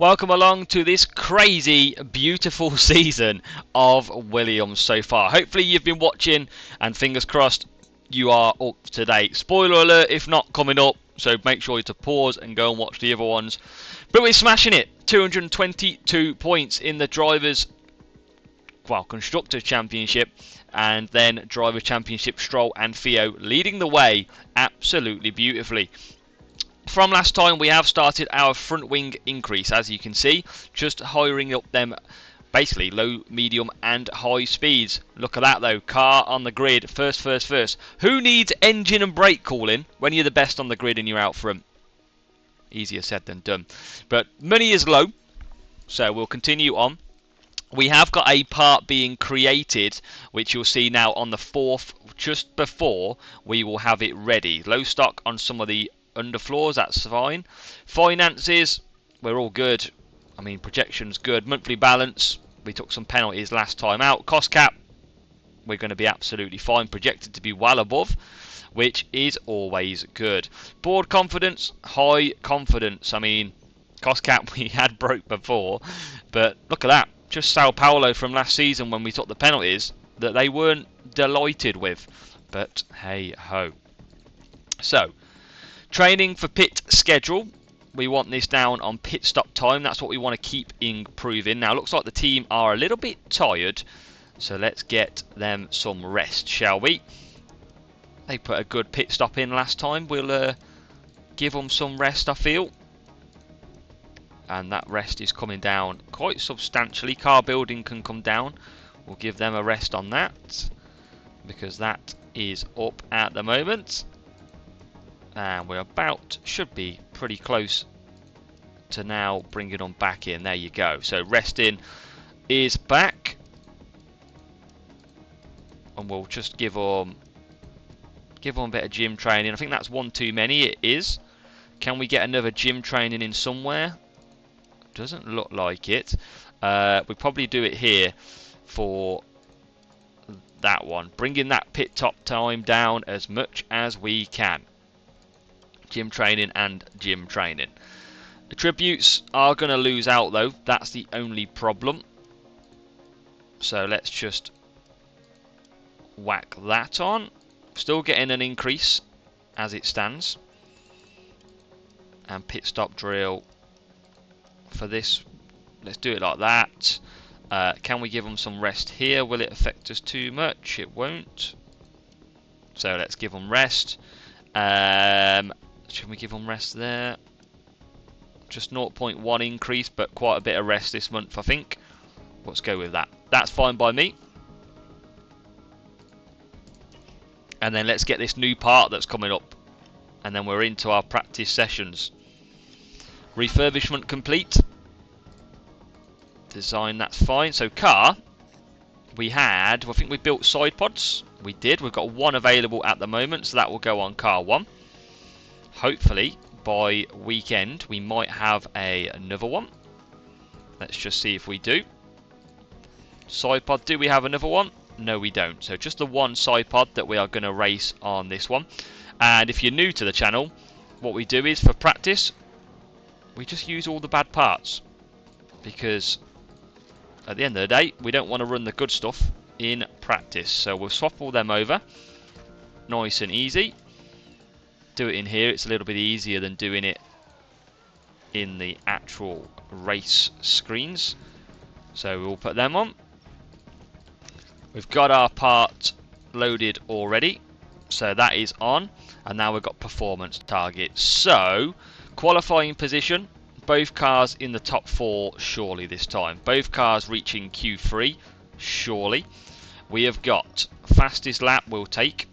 Welcome along to this crazy, beautiful season of Williams so far. Hopefully you've been watching and fingers crossed you are up to date. Spoiler alert if not coming up, so make sure to pause and go and watch the other ones. But we're smashing it. 222 points in the Constructors Championship, and then Driver Championship. Stroll and Theo leading the way absolutely beautifully. From last time, we have started our front wing increase, as you can see, just hiring up them basically low, medium and high speeds. Look at that though, car on the grid, first. Who needs engine and brake cooling when you're the best on the grid and you're out front? Easier said than done. But money is low, so we'll continue on. We have got a part being created, which you'll see now on the 4th, just before we will have it ready. Low stock on some of the underfloors, that's fine. Finances, we're all good. I mean, projection's good. Monthly balance, we took some penalties last time out. Cost cap, we're going to be absolutely fine. Projected to be well above, which is always good. Board confidence, high confidence. I mean, cost cap we had broke before, but look at that. Just Sao Paulo from last season when we took the penalties that they weren't delighted with. But hey ho. So, training for pit schedule. We want this down on pit stop time. That's what we want to keep improving. Now, it looks like the team are a little bit tired. So let's get them some rest, shall we? They put a good pit stop in last time. We'll give them some rest, I feel. And that rest is coming down quite substantially. Car building can come down. We'll give them a rest on that, because that is up at the moment. And we're should be pretty close to now bringing them back in. There you go. So resting is back, and we'll just give them a bit of gym training. I think that's one too many. It is. Can we get another gym training in somewhere? Doesn't look like it. We probably do it here for that one, bringing that pit top time down as much as we can. Gym training and gym training. Attributes are going to lose out though. That's the only problem. So let's just whack that on. Still getting an increase as it stands. And pit stop drill for this. Let's do it like that. Can we give them some rest here? Will it affect us too much? It won't. So let's give them rest. Should we give them rest there? Just 0.1 increase, but quite a bit of rest this month, I think. Let's go with that. That's fine by me. And then let's get this new part that's coming up. And then we're into our practice sessions. Refurbishment complete. Design, that's fine. So car, we had, I think we built side pods. We did. We've got one available at the moment, so that will go on car 1. Hopefully by weekend we might have another one. Let's just see if we do. Side pod, do we have another one? No, we don't. So just the one side pod that we are going to race on this one. And if you're new to the channel, what we do is for practice, we just use all the bad parts, because at the end of the day we don't want to run the good stuff in practice. So we'll swap all them over, nice and easy. Do it in here, it's a little bit easier than doing it in the actual race screens. So we'll put them on. We've got our part loaded already, so that is on. And now we've got performance targets. So qualifying position, both cars in the top 4 surely this time. Both cars reaching Q3 surely. We have got fastest lap we'll take,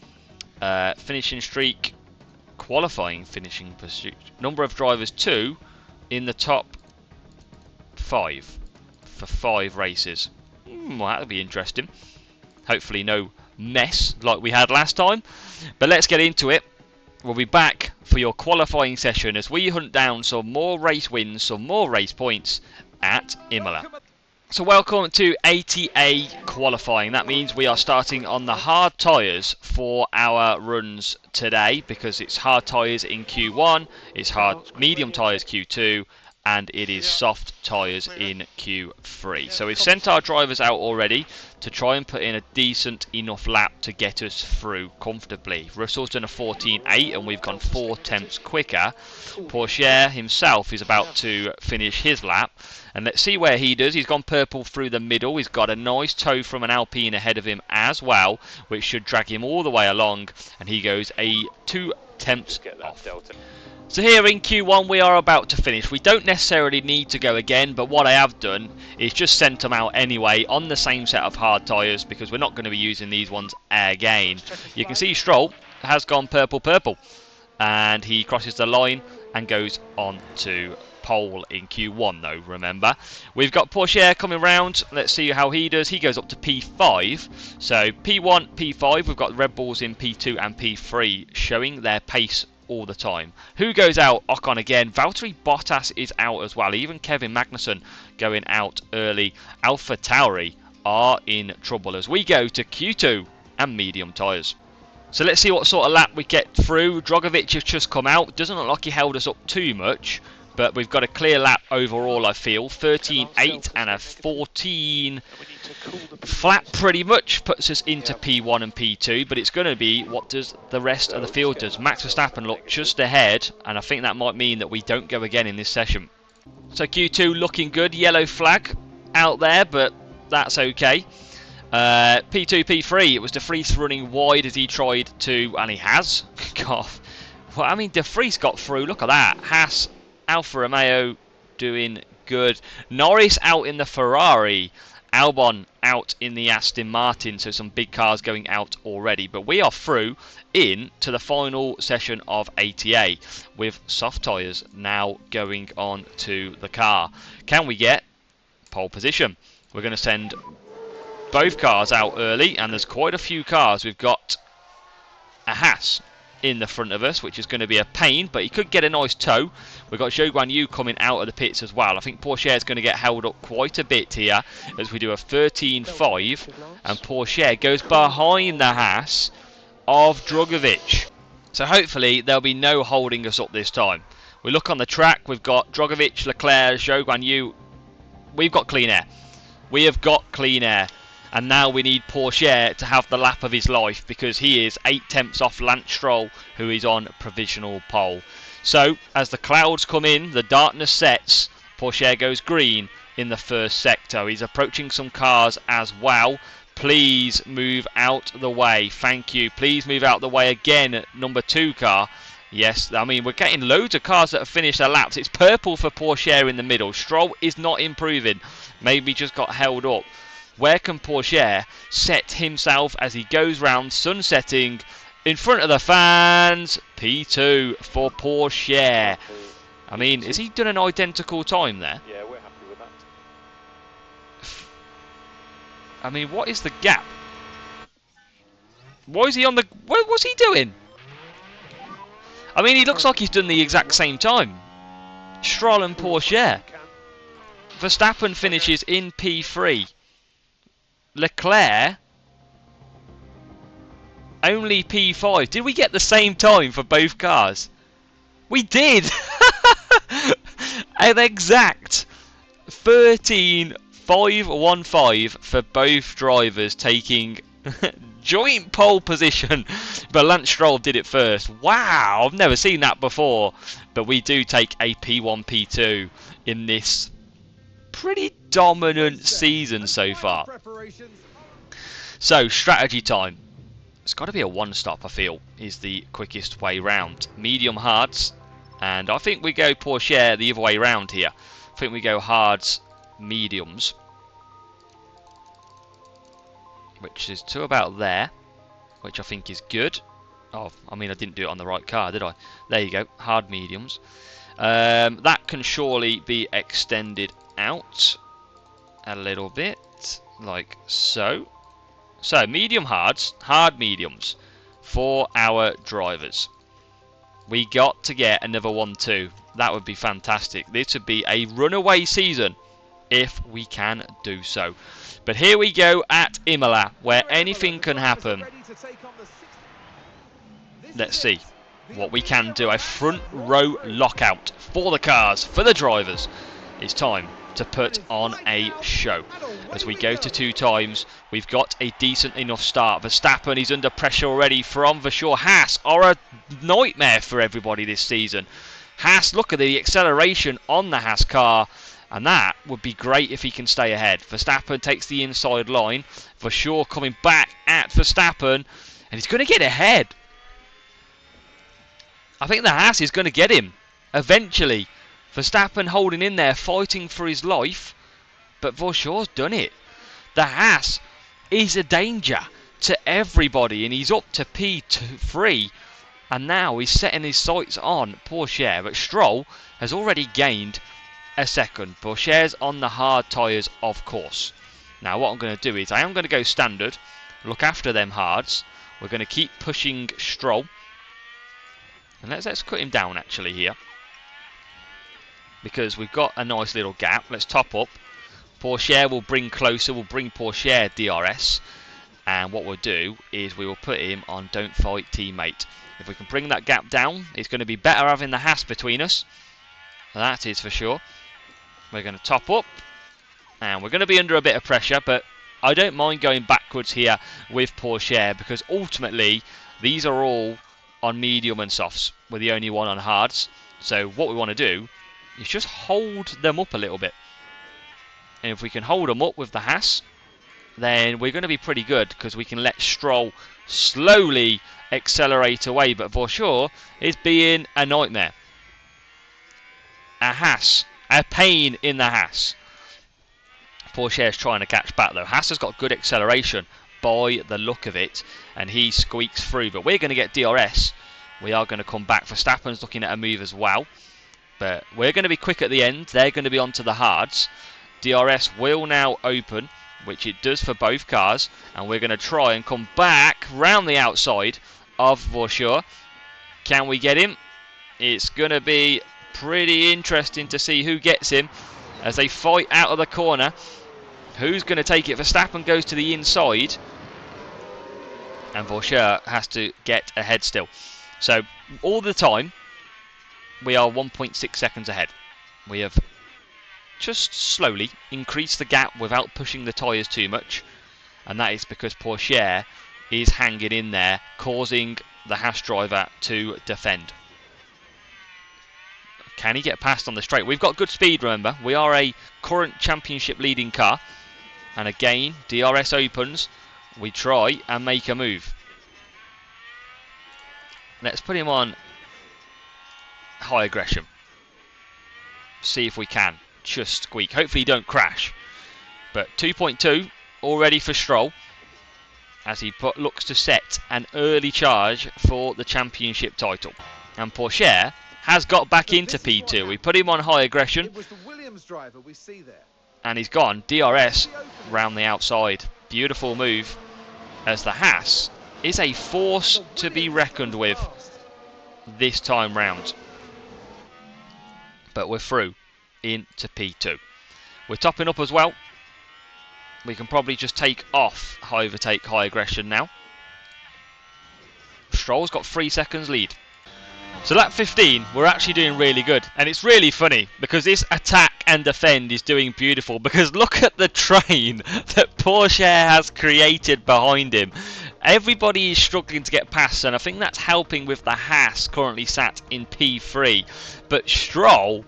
finishing streak, qualifying finishing pursuit, number of drivers 2 in the top 5 for 5 races. Well, that'll be interesting. Hopefully no mess like we had last time, but let's get into it. We'll be back for your qualifying session as we hunt down some more race wins, some more race points at Imola. So welcome to ATA qualifying. That means we are starting on the hard tyres for our runs today, because it's hard tyres in Q1, it's hard medium tyres Q2, and it is soft tyres in Q3. So we've sent our drivers out already to try and put in a decent enough lap to get us through comfortably. Russell's done a 14.8 and we've gone 4 tenths quicker. Pourchaire himself is about to finish his lap, and let's see where he does. He's gone purple through the middle. He's got a nice tow from an Alpine ahead of him as well, which should drag him all the way along, and he goes a 2 tenths off. So here in Q1 we are about to finish. We don't necessarily need to go again, but what I have done is just sent them out anyway on the same set of hard tyres, because we're not going to be using these ones again. You can see Stroll has gone purple, and he crosses the line and goes on to pole in Q1 though, remember. We've got Pourchaire coming round. Let's see how he does. He goes up to P5. So P1, P5, we've got Red Bulls in P2 and P3 showing their pace all the time. Who goes out? Ocon again. Valtteri Bottas is out as well. Even Kevin Magnussen going out early. Alpha Tauri are in trouble as we go to Q2 and medium tyres. So let's see what sort of lap we get through. Drogovic has just come out. Doesn't look like he held us up too much, but we've got a clear lap overall, I feel. 13.8 and a 14 flat pretty much puts us into P1 and P2, but it's going to be what does the rest of the field does. Max Verstappen looked just ahead, and I think that might mean that we don't go again in this session. So Q2 looking good. Yellow flag out there, but that's okay. P2, P3, it was De Vries running wide as he tried to, and he has. God. Well, I mean, De Vries got through. Look at that. Haas, Alfa Romeo doing good. Norris out in the Ferrari. Albon out in the Aston Martin. So some big cars going out already. But we are through into the final session of ATA with soft tyres now going on to the car. Can we get pole position? We're going to send both cars out early, and there's quite a few cars. We've got a Haas in the front of us, which is going to be a pain, but he could get a nice tow. We've got Zhou Guanyu coming out of the pits as well. I think Pourchaire is going to get held up quite a bit here as we do a 13.5, and Pourchaire goes behind the Haas of Drogovic. So hopefully there'll be no holding us up this time. We look on the track, we've got Drogovic, Leclerc, Zhou Guanyu. We've got clean air. We have got clean air. And now we need Pourchaire to have the lap of his life, because he is 8 tenths off Lance Stroll, who is on provisional pole. So as the clouds come in, the darkness sets, Pourchaire goes green in the first sector. He's approaching some cars as well. Please move out the way. Thank you. Please move out the way again, number 2 car. Yes, I mean, we're getting loads of cars that have finished their laps. It's purple for Pourchaire in the middle. Stroll is not improving. Maybe just got held up. Where can Pourchaire set himself as he goes round, sunsetting in front of the fans? P2 for Pourchaire. I mean, has he done an identical time there? Yeah, we're happy with that. I mean, what is the gap? Why is he on the... What's he doing? I mean, he looks like he's done the exact same time. Stroll and Pourchaire. Verstappen finishes in P3. Leclerc only P5. Did we get the same time for both cars? We did. An exact 13.515 for both drivers, taking joint pole position, but Lance Stroll did it first. Wow, I've never seen that before. But we do take a P1, P2 in this pretty dominant season so far. So strategy time. It's got to be a one stop, I feel, is the quickest way round. Medium hards, and I think we go Pourchaire the other way round here. I think we go hards, mediums, which is to about there, which I think is good. Oh, I mean, I didn't do it on the right car, did I? There you go, hard mediums. That can surely be extended out a little bit, like so. So, medium hards, hard mediums for our drivers. We got to get another 1-2. That would be fantastic. This would be a runaway season if we can do so. But here we go at Imola, where anything can happen. Let's see. what we can do, a front row lockout for the cars, for the drivers. It's time to put on a show. As we go to 2 times, we've got a decent enough start. Verstappen, he's under pressure already from Vasseur. Haas are a nightmare for everybody this season. Haas, look at the acceleration on the Haas car, and that would be great if he can stay ahead. Verstappen takes the inside line. Vasseur coming back at Verstappen, and he's going to get ahead. I think the Haas is going to get him eventually. Verstappen holding in there, fighting for his life, but Vasseur's done it. The Haas is a danger to everybody, and he's up to P3, and now he's setting his sights on Pourchaire, but Stroll has already gained a second. Pourchaire's on the hard tyres, of course. Now what I'm going to do is I am going to go standard, look after them hards. We're going to keep pushing Stroll, and let's cut him down actually here, because we've got a nice little gap. Let's top up. Pourchaire will bring closer, we'll bring Pourchaire DRS, and what we'll do is we will put him on don't fight teammate. If we can bring that gap down, it's going to be better having the Haas between us. That is for sure. We're going to top up, and we're going to be under a bit of pressure, but I don't mind going backwards here with Pourchaire, because ultimately these are all on medium and softs. We're the only one on hards, so what we want to do is just hold them up a little bit. And if we can hold them up with the Haas, then we're going to be pretty good, because we can let Stroll slowly accelerate away. But Vasseur is being a nightmare. A Haas, a pain in the Haas. Pourchaire's trying to catch back though. Haas has got good acceleration by the look of it, and he squeaks through. But we're going to get DRS. We are going to come back. Verstappen's looking at a move as well. But we're going to be quick at the end. They're going to be onto the hards. DRS will now open, which it does for both cars. And we're going to try and come back round the outside of Vasseur. Can we get him? It's going to be pretty interesting to see who gets him as they fight out of the corner. Who's going to take it? Verstappen goes to the inside, and Vasseur has to get ahead still. So all the time we are 1.6 seconds ahead. We have just slowly increased the gap without pushing the tyres too much, and that is because Pourchaire is hanging in there, causing the Haas driver to defend. Can he get past on the straight? We've got good speed, remember. We are a current championship leading car, and again DRS opens. We try and make a move. Let's put him on high aggression. See if we can just squeak. Hopefully don't crash. But 2.2 already for Stroll, as he looks to set an early charge for the championship title. And Pourchaire has got back into P2. We put him on high aggression, It was the Williams driver we see there. and he's gone DRS round the outside. Beautiful move, as the Haas is a force to be reckoned with this time round. But we're through into P2. We're topping up as well. We can probably just take off high overtake, high aggression now. Stroll's got 3 seconds lead. So lap 15, we're actually doing really good. And it's really funny, because this attack and defend is doing beautiful. Because look at the train that Pourchaire has created behind him. Everybody is struggling to get past, and I think that's helping with the Haas currently sat in P3. But Stroll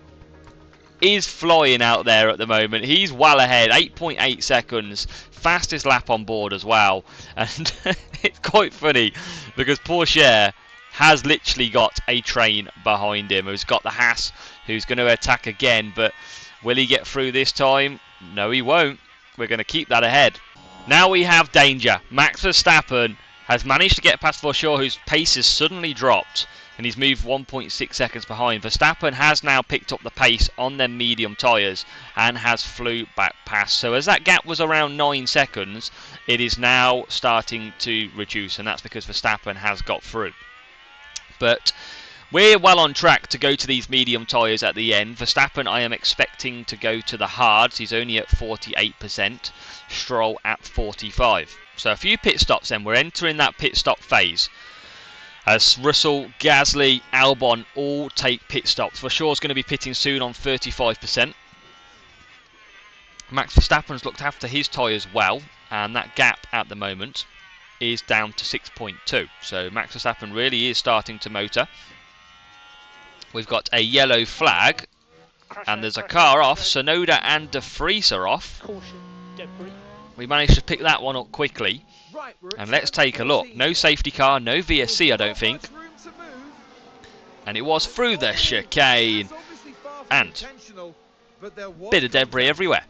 is flying out there at the moment. He's well ahead, 8.8 seconds. Fastest lap on board as well. And it's quite funny, because Pourchaire has literally got a train behind him, who's got the Haas, who's going to attack again. But will he get through this time? No, he won't. We're going to keep that ahead. Now we have danger. Max Verstappen has managed to get past Vasseur, whose pace has suddenly dropped, and he's moved 1.6 seconds behind. Verstappen has now picked up the pace on their medium tyres and has flew back past. So as that gap was around 9 seconds, it is now starting to reduce, and that's because Verstappen has got through. But we're well on track to go to these medium tyres at the end. Verstappen, I am expecting to go to the hards. He's only at 48%. Stroll at 45%. So a few pit stops then. We're entering that pit stop phase. As Russell, Gasly, Albon all take pit stops. Verstappen's going to be pitting soon on 35%. Max Verstappen's looked after his tyres well, and that gap at the moment is down to 6.2. So Max Verstappen really is starting to motor. We've got a yellow flag, and there's a car off. Tsunoda and De Vries are off. We managed to pick that one up quickly. And let's take a look. No safety car, no VSC, I don't think. And it was through the chicane. And bit of debris everywhere.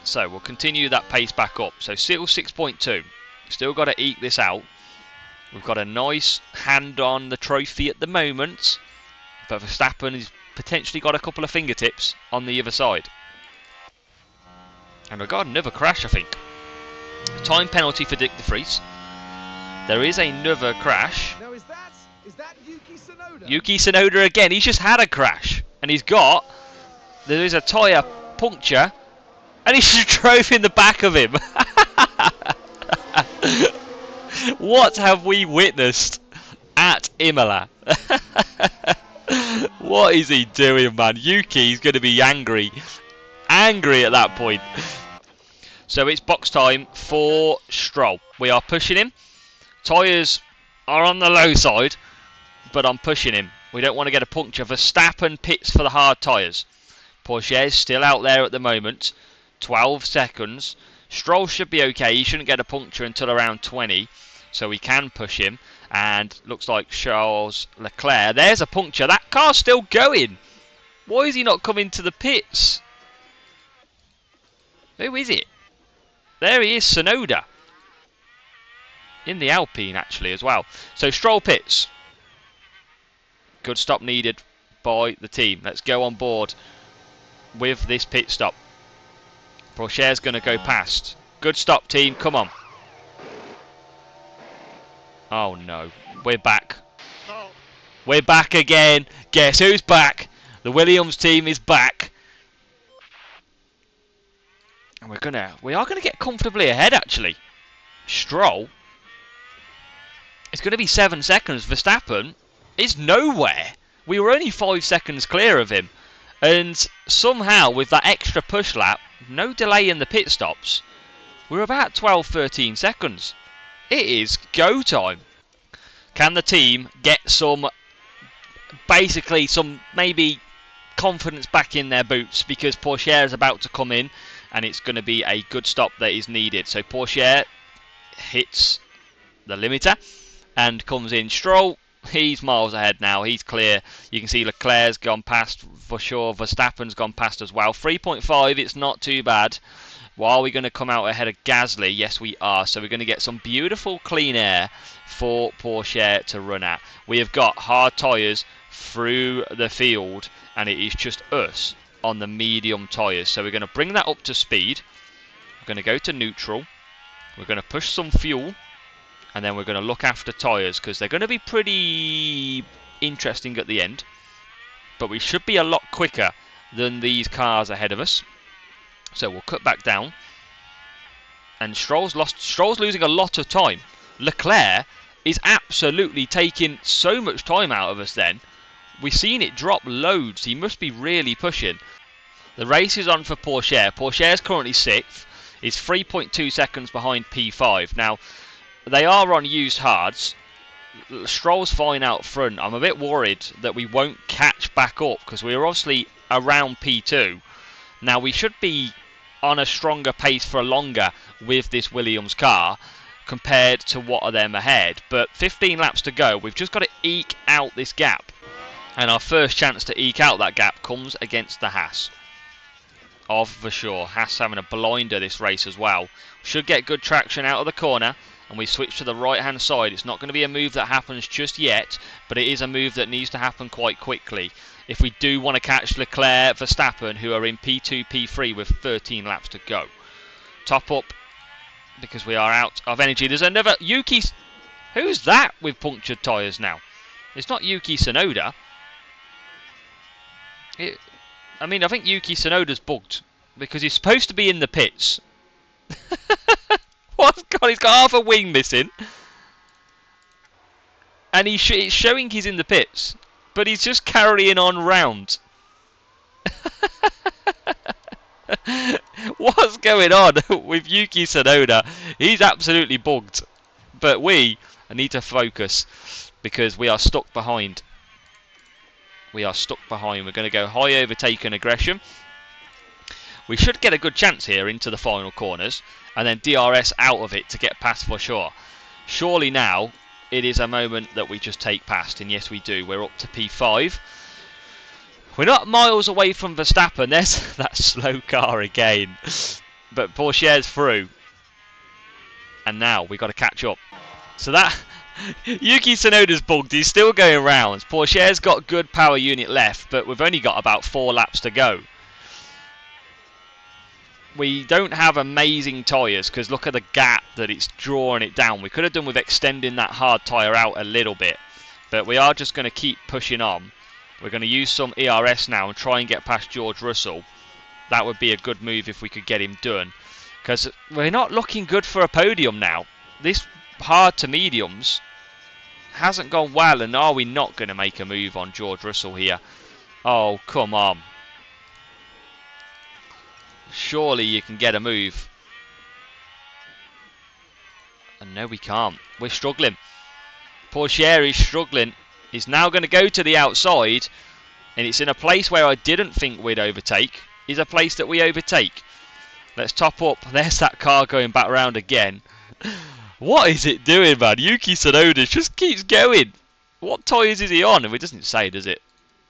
So we'll continue that pace back up. So still 6.2. Still got to eke this out. We've got a nice hand on the trophy at the moment. But Verstappen has potentially got a couple of fingertips on the other side. And we've got another crash, I think. Time penalty for De Vries. There is another crash. Now is that Yuki Tsunoda? Yuki Tsunoda again. He's just had a crash. And there is a tyre puncture. And he's just drove in the back of him. What have we witnessed at Imola? What is he doing, man? Yuki's going to be angry. Angry at that point. So it's box time for Stroll. We are pushing him. Tyres are on the low side, but I'm pushing him. We don't want to get a puncture. Verstappen pits for the hard tyres. Porsche is still out there at the moment. 12 seconds. Stroll should be okay. He shouldn't get a puncture until around 20, so we can push him. And looks like Charles Leclerc. There's a puncture. That car's still going. Why is he not coming to the pits? Who is it? There he is, Tsunoda. In the Alpine, actually, as well. So, Stroll pits. Good stop needed by the team. Let's go on board with this pit stop. Porsche's going to go past. Good stop, team. Come on. Oh, no. We're back. No. We're back again. Guess who's back? The Williams team is back. And we are gonna get comfortably ahead, actually. Stroll. It's going to be 7 seconds. Verstappen is nowhere. We were only 5 seconds clear of him. And somehow, with that extra push lap, no delay in the pit stops, we're about 12-13 seconds. It is go time. Can the team get basically some maybe confidence back in their boots, because Porsche is about to come in and it's going to be a good stop that is needed. So Porsche hits the limiter and comes in. Stroll, he's miles ahead now. He's clear. You can see Leclerc's gone past for sure. Verstappen's gone past as well. 3.5, it's not too bad. Well, are we going to come out ahead of Gasly? Yes, we are. So we're going to get some beautiful clean air for Porsche to run at. We have got hard tyres through the field, and it is just us on the medium tyres. So we're going to bring that up to speed. We're going to go to neutral. We're going to push some fuel, and then we're going to look after tyres, because they're going to be pretty interesting at the end. But we should be a lot quicker than these cars ahead of us. So we'll cut back down. And Stroll's losing a lot of time. Leclerc is absolutely taking so much time out of us then. We've seen it drop loads. He must be really pushing. The race is on for Porsche. Porsche is currently 6th. He's 3.2 seconds behind P5. Now, they are on used hards. Stroll's fine out front. I'm a bit worried that we won't catch back up, because we're obviously around P2. Now, we should be on a stronger pace for longer with this Williams car compared to what are them ahead. But 15 laps to go. We've just got to eke out this gap. And our first chance to eke out that gap comes against the Haas of Vasseur. Haas having a blinder this race as well. Should get good traction out of the corner, and we switch to the right hand side. It's not going to be a move that happens just yet, but it is a move that needs to happen quite quickly if we do want to catch Leclerc, Verstappen, who are in P2, P3 with 13 laps to go. Top up, because we are out of energy. There's another Yuki. Who's that with punctured tyres now? It's not Yuki Tsunoda. I mean, I think Yuki Tsunoda's bugged, because he's supposed to be in the pits. What? God, he's got half a wing missing. And it's showing he's in the pits, but he's just carrying on round. What's going on with Yuki Tsunoda? He's absolutely bugged. But we need to focus because we are stuck behind. We are stuck behind. We're going to go high overtake and aggression. We should get a good chance here into the final corners and then DRS out of it to get past for sure. Surely now it is a moment that we just take past, and yes we do. We're up to P5. We're not miles away from Verstappen. There's that slow car again. But Pourchaire's through. And now we've got to catch up. So that Yuki Tsunoda's bugged. He's still going rounds. Pourchaire's got good power unit left, but we've only got about 4 laps to go. We don't have amazing tyres because look at the gap that it's drawing it down. We could have done with extending that hard tyre out a little bit. But we are just going to keep pushing on. We're going to use some ERS now and try and get past George Russell. That would be a good move if we could get him done. Because we're not looking good for a podium now. This hard to mediums hasn't gone well. And are we not going to make a move on George Russell here? Oh, come on. Surely you can get a move. And no, we can't. We're struggling. Pourchaire is struggling. He's now going to go to the outside, and it's in a place where I didn't think we'd overtake. Is a place that we overtake. Let's top up. There's that car going back round again. What is it doing, man? Yuki Tsunoda just keeps going. What tyres is he on? It doesn't say, does it?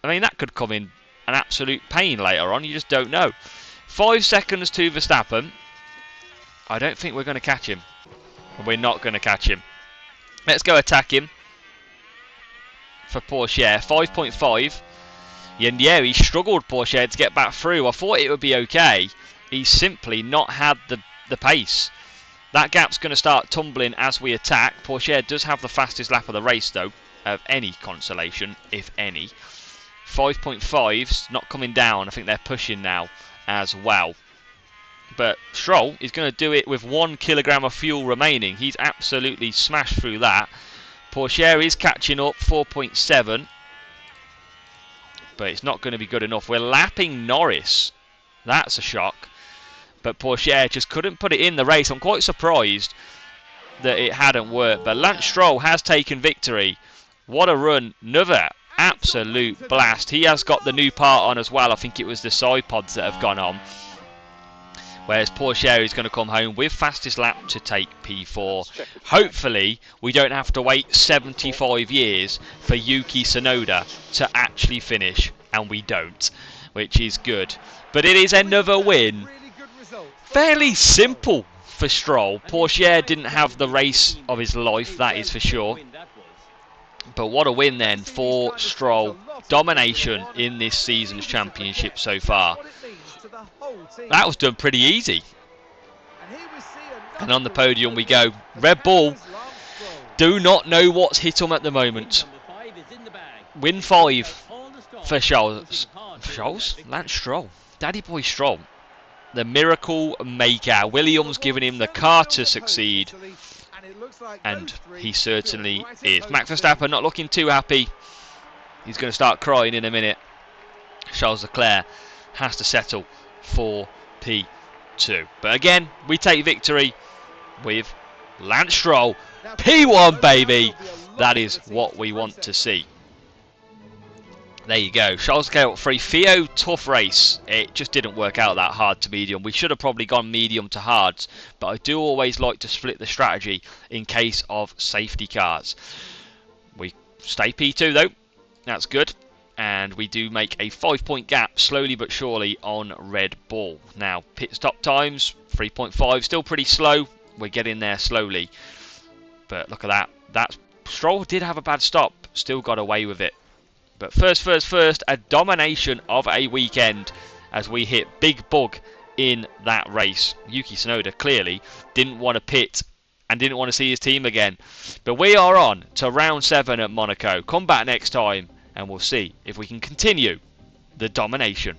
I mean, that could come in an absolute pain later on. You just don't know. 5 seconds to Verstappen. I don't think we're going to catch him. We're not going to catch him. Let's go attack him. For Pourchaire, 5.5. And yeah, he struggled, Pourchaire, to get back through. I thought it would be okay. He's simply not had the pace. That gap's going to start tumbling as we attack. Pourchaire does have the fastest lap of the race, though, of any consolation, if any. 5.5's not coming down. I think they're pushing now as well. But Stroll is going to do it with 1 kilogram of fuel remaining. He's absolutely smashed through that. Pourchaire is catching up, 4.7. But it's not going to be good enough. We're lapping Norris. That's a shock. But Pourchaire just couldn't put it in the race. I'm quite surprised that it hadn't worked. But Lance Stroll has taken victory. What a run. Another absolute blast. He has got the new part on as well. I think it was the side pods that have gone on. Whereas Pourchaire is going to come home with fastest lap to take P4. Hopefully, we don't have to wait 75 years for Yuki Tsunoda to actually finish. And we don't, which is good. But it is another win. Fairly simple for Stroll. Pourchaire didn't have the race of his life, that is for sure. But what a win then for Stroll. Domination in this season's championship so far. That was done pretty easy. And on the podium we go. Red Bull do not know what's hit them at the moment. Win 5 for Lance Stroll. Daddy boy Stroll. The miracle maker. Williams giving him the car to succeed. And he certainly is. Max Verstappen not looking too happy. He's going to start crying in a minute. Charles Leclerc has to settle for P2. But again, we take victory with Lance Stroll. P1, baby! That is what we want to see. There you go. Charles Leclerc for Theo, tough race. It just didn't work out that hard to medium. We should have probably gone medium to hards, but I do always like to split the strategy in case of safety cars. We stay P2 though. That's good. And we do make a 5-point gap slowly but surely on Red Bull. Now, pit stop times, 3.5, still pretty slow. We're getting there slowly. But look at that. Stroll did have a bad stop, still got away with it. But first, a domination of a weekend as we hit Big Bug in that race. Yuki Tsunoda clearly didn't want to pit and didn't want to see his team again. But we are on to round 7 at Monaco. Come back next time and we'll see if we can continue the domination.